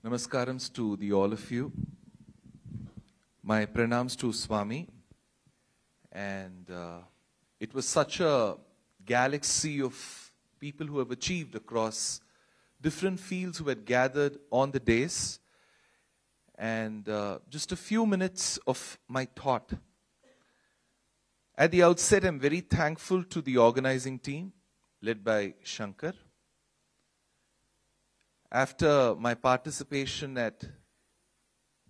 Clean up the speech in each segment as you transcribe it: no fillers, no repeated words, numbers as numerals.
Namaskarams to all of you. My pranams to Swami. And it was such a galaxy of people who have achieved across different fields who had gathered on the days. And just a few minutes of my thought. At the outset, I'm very thankful to the organizing team led by Shankar. After my participation at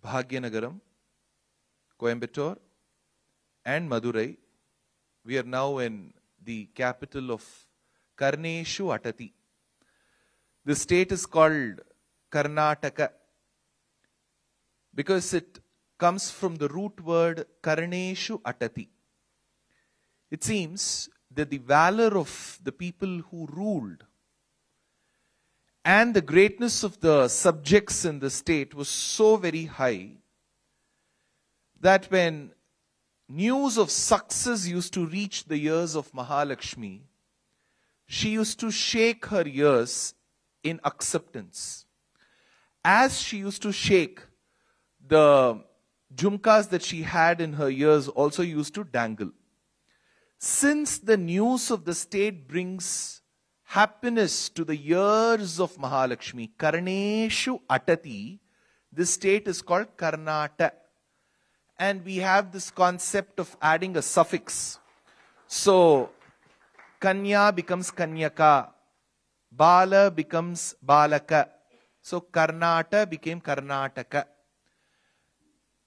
Bhagyanagaram, Coimbatore and Madurai, we are now in the capital of Karneshu Atati. The state is called Karnataka because it comes from the root word Karneshu Atati. It seems that the valor of the people who ruled and the greatness of the subjects in the state was so very high that when news of success used to reach the ears of Mahalakshmi, she used to shake her ears in acceptance. As she used to shake, the jhumkas that she had in her ears also used to dangle. Since the news of the state brings happiness to the ears of Mahalakshmi, Karneshu Atati, this state is called Karnata. And we have this concept of adding a suffix. So, Kanya becomes Kanyaka, Bala becomes Balaka. So, Karnata became Karnataka.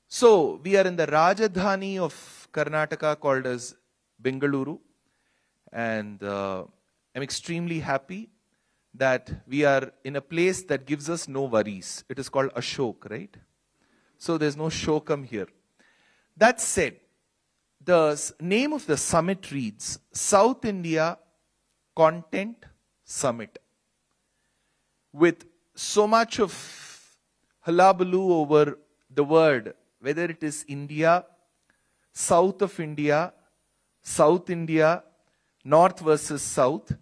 So, we are in the Rajadhani of Karnataka called as Bengaluru. And I'm extremely happy that we are in a place that gives us no worries. It is called Ashok, right? So there's no Shokam here. That said, the name of the summit reads South India Content Summit. With so much of hullabaloo over the word, whether it is India, South of India, South India, North versus South,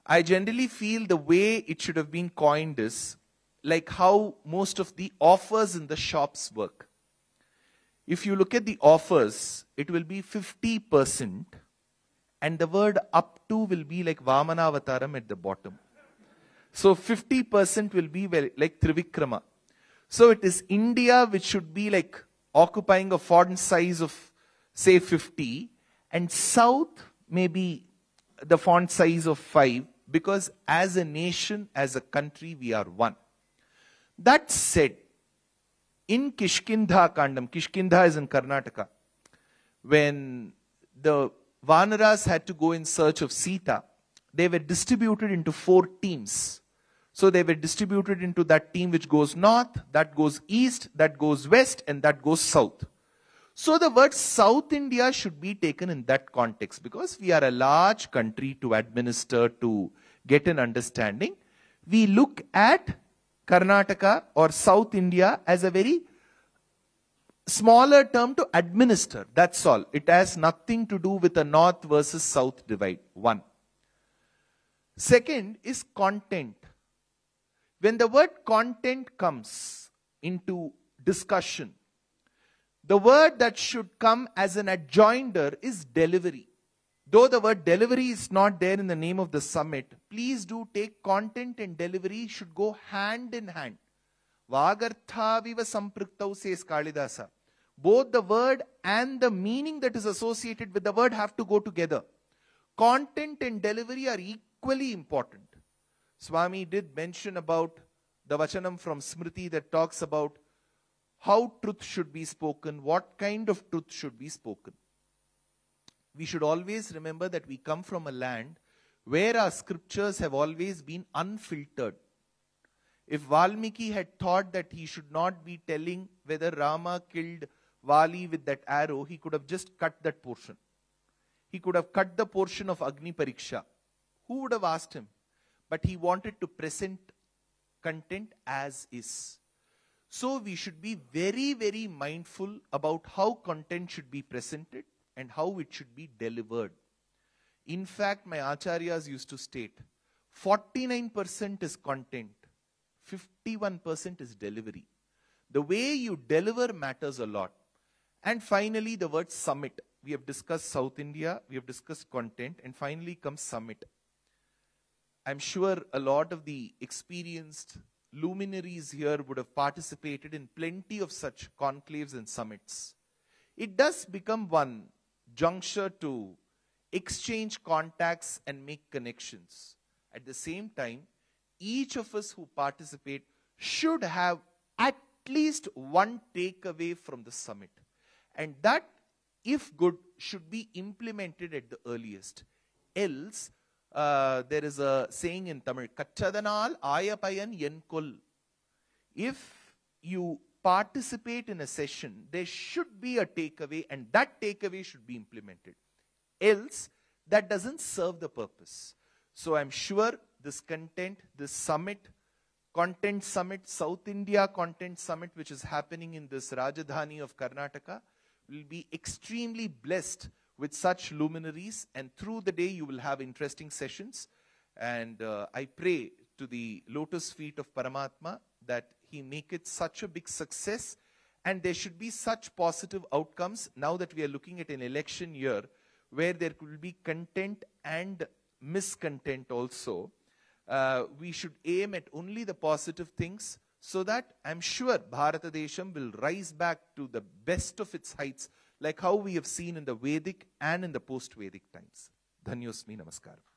I generally feel the way it should have been coined is like how most of the offers in the shops work. If you look at the offers, it will be 50% and the word up to will be like Vamanavataram at the bottom. So 50% will be like Trivikrama. So it is India which should be like occupying a font size of say 50 and South maybe the font size of 5 because as a nation, as a country, we are one. That said, in Kishkindha Kandam, Kishkindha is in Karnataka, when the Vanaras had to go in search of Sita, they were distributed into 4 teams. So they were distributed into that team which goes north, that goes east, that goes west, and that goes south. So the word South India should be taken in that context because we are a large country to administer, to get an understanding. We look at Karnataka or South India as a very smaller term to administer. That's all. It has nothing to do with a North versus South divide. 1. Second is content. When the word content comes into discussion, the word that should come as an adjoinder is delivery. Though the word delivery is not there in the name of the summit, please do take content and delivery should go hand in hand. Vagartha viva sampriktau says Kalidasa. Both the word and the meaning that is associated with the word have to go together. Content and delivery are equally important. Swami did mention about the Vachanam from Smriti that talks about how truth should be spoken, what kind of truth should be spoken. We should always remember that we come from a land where our scriptures have always been unfiltered. If Valmiki had thought that he should not be telling whether Rama killed Vali with that arrow, he could have just cut that portion. He could have cut the portion of Agni Pariksha. Who would have asked him? But he wanted to present content as is. So we should be very, very mindful about how content should be presented and how it should be delivered. In fact, my acharyas used to state, 49% is content, 51% is delivery. The way you deliver matters a lot. And finally, the word summit. We have discussed South India, we have discussed content, and finally comes summit. I'm sure a lot of the experienced luminaries here would have participated in plenty of such conclaves and summits. It does become one juncture to exchange contacts and make connections. At the same time, each of us who participate should have at least one takeaway from the summit. And that, if good, should be implemented at the earliest. Else, there is a saying in Tamil, Kachadanal ayapayan yenkol. If you participate in a session, there should be a takeaway, and that takeaway should be implemented. Else, that doesn't serve the purpose. So I'm sure this content, this summit, Content Summit, South India Content Summit, which is happening in this Rajdhani of Karnataka, will be extremely blessed with such luminaries, and through the day you will have interesting sessions. And I pray to the lotus feet of Paramatma that he make it such a big success, and there should be such positive outcomes now that we are looking at an election year where there will be content and miscontent also. We should aim at only the positive things, so that I'm sure Bharata Desham will rise back to the best of its heights, like how we have seen in the Vedic and in the post-Vedic times. Dhanyosmi Namaskaram.